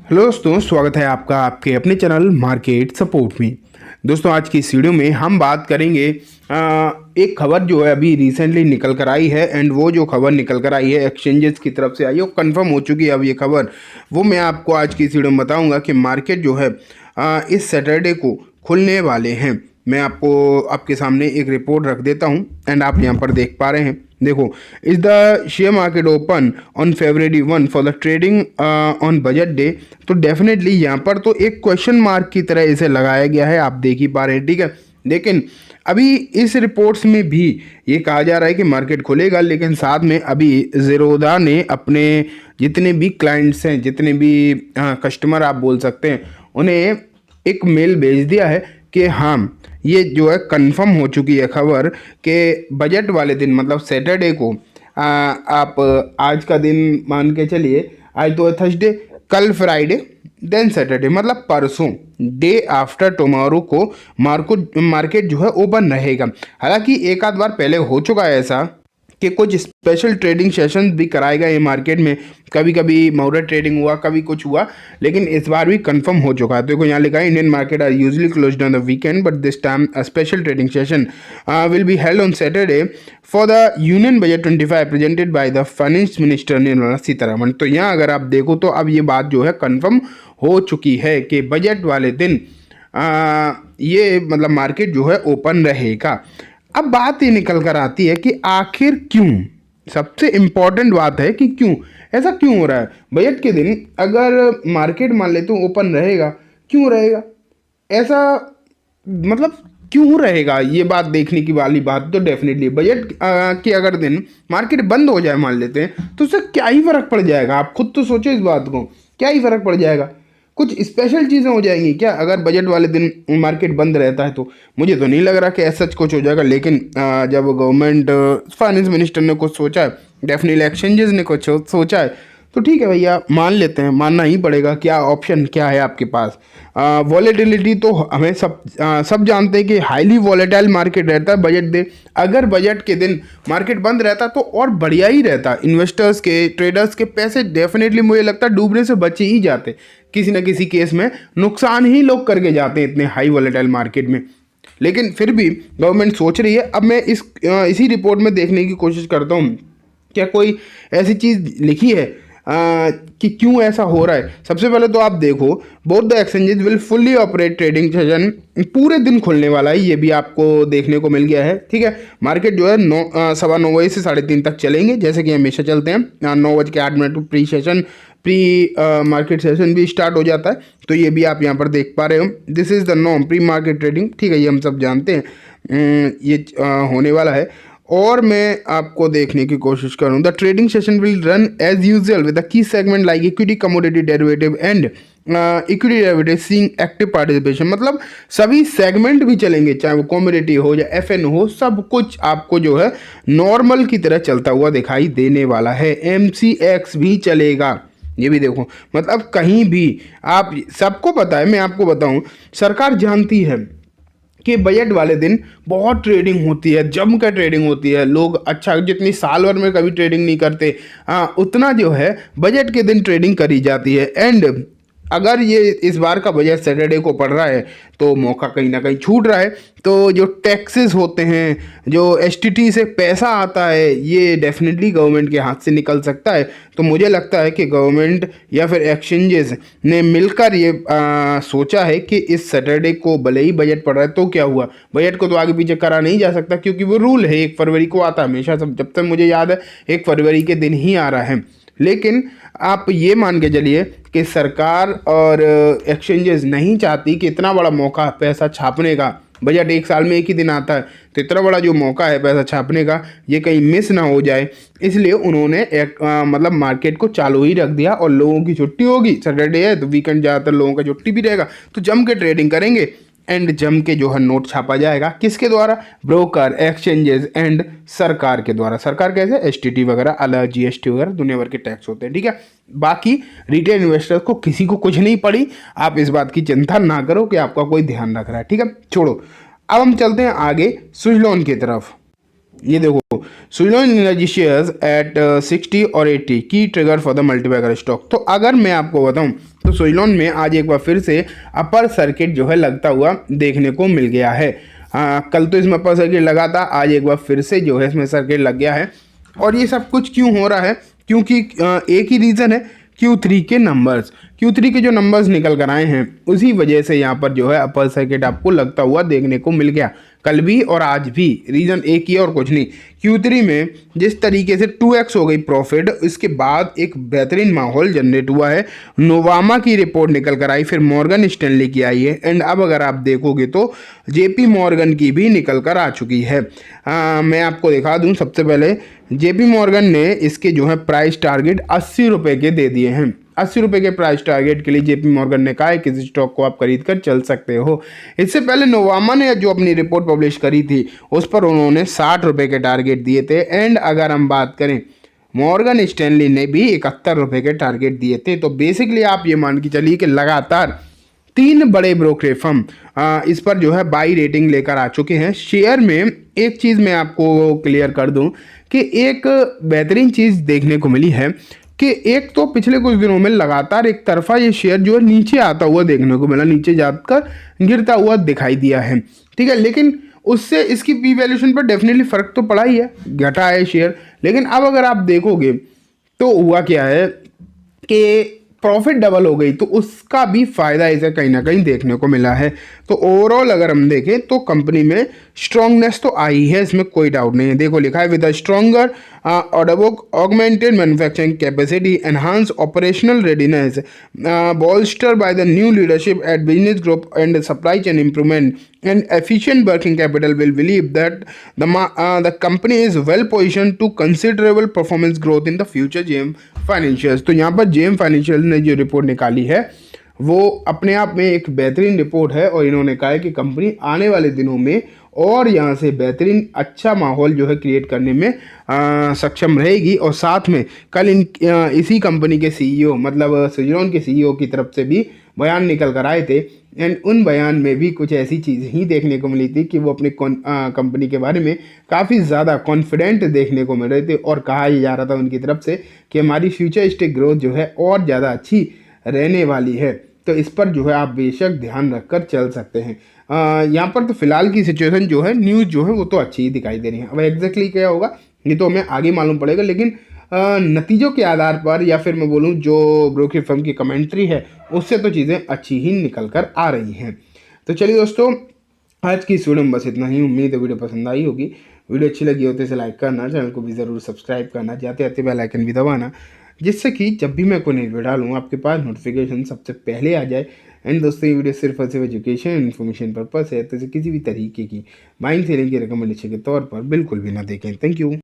Hello दोस्तों, स्वागत है आपका आपके अपने चैनल मार्केट सपोर्ट में। दोस्तों, आज की इस वीडियो में हम बात करेंगे एक खबर जो है अभी रिसेंटली निकल कर आई है। एंड वो जो खबर निकल कर आई है एक्सचेंजेस की तरफ से आई है, वो कंफर्म हो चुकी है अब ये खबर। वो मैं आपको आज की इस वीडियो में बताऊंगा कि मार्केट जो है इस सैटरडे को खुलने वाले हैं। मैं आपको आपके सामने एक रिपोर्ट रख देता हूं एंड आप यहां पर देख पा रहे हैं। देखो, is the share market open on February 1 for the trading on budget day. तो डेफिनेटली यहाँ पर तो एक क्वेश्चन मार्क की तरह इसे लगाया गया है, आप देख ही पा रहे हैं, ठीक है। लेकिन अभी इस रिपोर्ट्स में भी ये कहा जा रहा है कि मार्केट खुलेगा, लेकिन साथ में अभी ज़ीरोधा ने अपने जितने भी क्लाइंट्स हैं, जितने भी कस्टमर आप बोल सकते हैं, उन्हें एक मेल भेज दिया है कि हाँ, ये जो है कंफर्म हो चुकी है खबर कि बजट वाले दिन मतलब सैटरडे को आप आज का दिन मान के चलिए, आज तो है थर्सडे, कल फ्राइडे, देन सैटरडे मतलब परसों डे आफ्टर टुमारो को मार्केट जो है ओपन रहेगा। हालांकि एक आध बार पहले हो चुका है ऐसा कि कुछ स्पेशल ट्रेडिंग सेशन भी कराए गए मार्केट में, कभी कभी मॉडरेट ट्रेडिंग हुआ, कभी कुछ हुआ, लेकिन इस बार भी कंफर्म हो चुका है। तो देखो यहाँ लिखा है, Indian market are usually closed on the weekend but this time a special trading session will be held on Saturday for the union budget 25 presented by the finance minister Nirmala Sitharaman. तो यहाँ अगर आप देखो तो अब ये बात जो है कंफर्म हो चुकी है कि बजट वाले दिन ये मतलब मार्केट जो है ओपन रहेगा। अब बात ये निकल कर आती है कि आखिर क्यों, सबसे इम्पॉर्टेंट बात है कि क्यों ऐसा क्यों हो रहा है। बजट के दिन अगर मार्केट मान लेते हो ओपन रहेगा, क्यों रहेगा ऐसा, मतलब क्यों रहेगा, ये बात देखने की वाली बात तो डेफिनेटली बजट के अगर दिन मार्केट बंद हो जाए मान लेते हैं, तो उससे क्या ही फर्क पड़ जाएगा। आप खुद तो सोचो इस बात को, क्या ही फर्क पड़ जाएगा। कुछ स्पेशल चीज़ें हो जाएंगी क्या अगर बजट वाले दिन मार्केट बंद रहता है? तो मुझे तो नहीं लग रहा कि ऐसा कुछ हो जाएगा। लेकिन जब गवर्नमेंट फाइनेंस मिनिस्टर ने कुछ सोचा है, डेफिनेटली एक्सचेंजेस ने कुछ सोचा है, तो ठीक है भैया, मान लेते हैं, मानना ही पड़ेगा। क्या ऑप्शन क्या है आपके पास? वॉलेटिलिटी तो हमें सब जानते हैं कि हाईली वॉलेटाइल मार्केट रहता है बजट डे। अगर बजट के दिन मार्केट बंद रहता तो और बढ़िया ही रहता, इन्वेस्टर्स के, ट्रेडर्स के पैसे डेफिनेटली मुझे लगता है डूबने से बचे ही जाते, किसी न किसी केस में नुकसान ही लोग करके जाते हैं इतने हाई वॉलेटाइल मार्केट में। लेकिन फिर भी गवर्नमेंट सोच रही है। अब मैं इसी रिपोर्ट में देखने की कोशिश करता हूँ क्या कोई ऐसी चीज़ लिखी है कि क्यों ऐसा हो रहा है। सबसे पहले तो आप देखो, both the exchanges will fully operate, trading session पूरे दिन खुलने वाला है, ये भी आपको देखने को मिल गया है, ठीक है। मार्केट जो है 9:15 बजे से 3:30 तक चलेंगे, जैसे कि हमेशा चलते हैं। 9:08 प्री सेशन, मार्केट सेशन भी स्टार्ट हो जाता है। तो ये भी आप यहाँ पर देख पा रहे हो, this is the norm pre market trading, ठीक है, ये हम सब जानते हैं। ये होने वाला है। और मैं आपको देखने की कोशिश करूँ, the trading session will run as usual with the key segment like equity, commodity derivative and equity derivative seeing active participation. मतलब सभी सेगमेंट भी चलेंगे, चाहे वो कमोडिटी हो या FN हो, सब कुछ आपको जो है नॉर्मल की तरह चलता हुआ दिखाई देने वाला है। MCX भी चलेगा, ये भी देखो, मतलब कहीं भी आप, सबको पता है, मैं आपको बताऊं, सरकार जानती है कि बजट वाले दिन बहुत ट्रेडिंग होती है, जम कर ट्रेडिंग होती है। लोग अच्छा, जितनी साल भर में कभी ट्रेडिंग नहीं करते, उतना जो है बजट के दिन ट्रेडिंग करी जाती है। एंड अगर ये इस बार का बजट सैटरडे को पड़ रहा है तो मौका कहीं ना कहीं छूट रहा है। तो जो टैक्सेस होते हैं, जो STT से पैसा आता है, ये डेफिनेटली गवर्नमेंट के हाथ से निकल सकता है। तो मुझे लगता है कि गवर्नमेंट या फिर एक्सचेंजेस ने मिलकर ये सोचा है कि इस सैटरडे को भले ही बजट पड़ रहा है तो क्या हुआ, बजट को तो आगे पीछे करा नहीं जा सकता, क्योंकि वो रूल है 1 फरवरी को आता है हमेशा, सब जब तक मुझे याद है 1 फरवरी के दिन ही आ रहा है। लेकिन आप ये मान के चलिए कि सरकार और एक्सचेंजेस नहीं चाहती कि इतना बड़ा मौका पैसा छापने का, बजट 1 साल में 1 ही दिन आता है, तो इतना बड़ा जो मौका है पैसा छापने का, ये कहीं मिस ना हो जाए। इसलिए उन्होंने मतलब मार्केट को चालू ही रख दिया। और लोगों की छुट्टी होगी, सैटरडे है तो वीकेंड ज़्यादातर लोगों का छुट्टी भी रहेगा, तो जम के ट्रेडिंग करेंगे एंड जम के जो है नोट छापा जाएगा। किसके द्वारा? ब्रोकर, एक्सचेंजेस एंड सरकार के द्वारा। सरकार कैसे? STT वगैरह, अलग GST वगैरह दुनिया भर के टैक्स होते हैं, ठीक है। बाकी रिटेल इन्वेस्टर्स को किसी को कुछ नहीं पड़ी, आप इस बात की चिंता ना करो कि आपका कोई ध्यान रख रहा है, ठीक है, छोड़ो। अब हम चलते हैं आगे स्विच लोन की तरफ। ये देखो, सुजलॉन एनर्जी शेयर्स एट 60 और 80 की trigger for the multibagger stock. तो अगर मैं आपको बताऊं तो सुजलॉन में आज एक बार फिर से अपर सर्किट जो है लगता हुआ देखने को मिल गया है। कल तो इसमें अपर सर्किट लगा था, आज एक बार फिर से जो है इसमें सर्किट लग गया है। और ये सब कुछ क्यों हो रहा है? क्योंकि एक ही रीज़न है, Q3 के नंबर्स। Q3 के जो नंबर्स निकल कर आए हैं उसी वजह से यहाँ पर जो है अपर सर्किट आपको लगता हुआ देखने को मिल गया, कल भी और आज भी। रीज़न एक ही है और कुछ नहीं। Q3 में जिस तरीके से 2x हो गई प्रॉफिट, इसके बाद एक बेहतरीन माहौल जनरेट हुआ है। नोवामा की रिपोर्ट निकल कर आई, फिर मॉर्गन स्टैनली की आई है, एंड अब अगर आप देखोगे तो JP मॉर्गन की भी निकल कर आ चुकी है। मैं आपको दिखा दूं, सबसे पहले JP मॉर्गन ने इसके जो है प्राइस टारगेट 80 रुपये के दे दिए हैं। 80 रुपये के प्राइस टारगेट के लिए JP मॉर्गन ने कहा है कि इस स्टॉक को आप खरीद कर चल सकते हो। इससे पहले नोवामा ने जो अपनी रिपोर्ट पब्लिश करी थी उस पर उन्होंने 60 रुपये के टारगेट दिए थे। एंड अगर हम बात करें मॉर्गन स्टैनली ने भी 71 रुपये के टारगेट दिए थे। तो बेसिकली आप ये मान के चलिए कि लगातार 3 बड़े ब्रोकरेज फर्म इस पर जो है बाई रेटिंग लेकर आ चुके हैं। शेयर में एक चीज़ मैं आपको क्लियर कर दूं कि एक बेहतरीन चीज़ देखने को मिली है कि एक तो पिछले कुछ दिनों में लगातार एक तरफा ये शेयर जो है नीचे आता हुआ देखने को मिला, नीचे जाकर गिरता हुआ दिखाई दिया है, ठीक है। लेकिन उससे इसकी पी वैल्यूएशन पर डेफिनेटली फ़र्क तो पड़ा ही है, घटा है शेयर। लेकिन अब अगर आप देखोगे तो हुआ क्या है कि प्रॉफिट डबल हो गई, तो उसका भी फायदा इसे कहीं ना कहीं देखने को मिला है। तो ओवरऑल अगर हम देखें तो कंपनी में स्ट्रांगनेस तो आई है, इसमें कोई डाउट नहीं है। देखो लिखा है with a stronger order book, augmented manufacturing capacity, enhance operational readiness, bolstered by the new leadership at business group and supply chain improvement and efficient working capital, will believe that the company is well positioned to considerable performance growth in the future. JM financials, तो यहाँ पर JM financial ने जो report निकाली है वो अपने आप में एक बेहतरीन रिपोर्ट है, और इन्होंने कहा है कि कंपनी आने वाले दिनों में और यहाँ से बेहतरीन अच्छा माहौल जो है क्रिएट करने में सक्षम रहेगी। और साथ में कल इसी कंपनी के CEO मतलब सुजलॉन के CEO की तरफ से भी बयान निकल कर आए थे, एंड उन बयान में भी कुछ ऐसी चीज़ें ही देखने को मिली थी कि वो अपनी कंपनी के बारे में काफ़ी ज़्यादा कॉन्फिडेंट देखने को मिल रहे थे। और कहा ही जा रहा था उनकी तरफ से कि हमारी फ्यूचरिस्टिक ग्रोथ जो है और ज़्यादा अच्छी रहने वाली है। तो इस पर जो है आप बेशक ध्यान रखकर चल सकते हैं। यहाँ पर तो फिलहाल की सिचुएशन जो है, न्यूज़ जो है वो तो अच्छी ही दिखाई दे रही है। अब एग्जैक्टली क्या होगा ये तो हमें आगे मालूम पड़ेगा, लेकिन नतीजों के आधार पर या फिर मैं बोलूँ जो ब्रोकरेज फर्म की कमेंट्री है उससे तो चीज़ें अच्छी ही निकल कर आ रही हैं। तो चलिए दोस्तों, आज की इस वीडियो में बस इतना ही। उम्मीद है वीडियो पसंद आई होगी। वीडियो अच्छी लगी हो तो इसे लाइक करना, चैनल को भी ज़रूर सब्सक्राइब करना, जाते जाते बेल आइकन भी दबाना, जिससे कि जब भी मैं कोई नई वीडियो डालूँ आपके पास नोटिफिकेशन सबसे पहले आ जाए। एंड दोस्तों, ये वीडियो सिर्फ और सिर्फ एजुकेशन इन्फॉर्मेशन पर्पस है, तो इसे किसी भी तरीके की माइंड सेलिंग की रिकमेंडेशन के तौर पर बिल्कुल भी ना देखें। Thank you.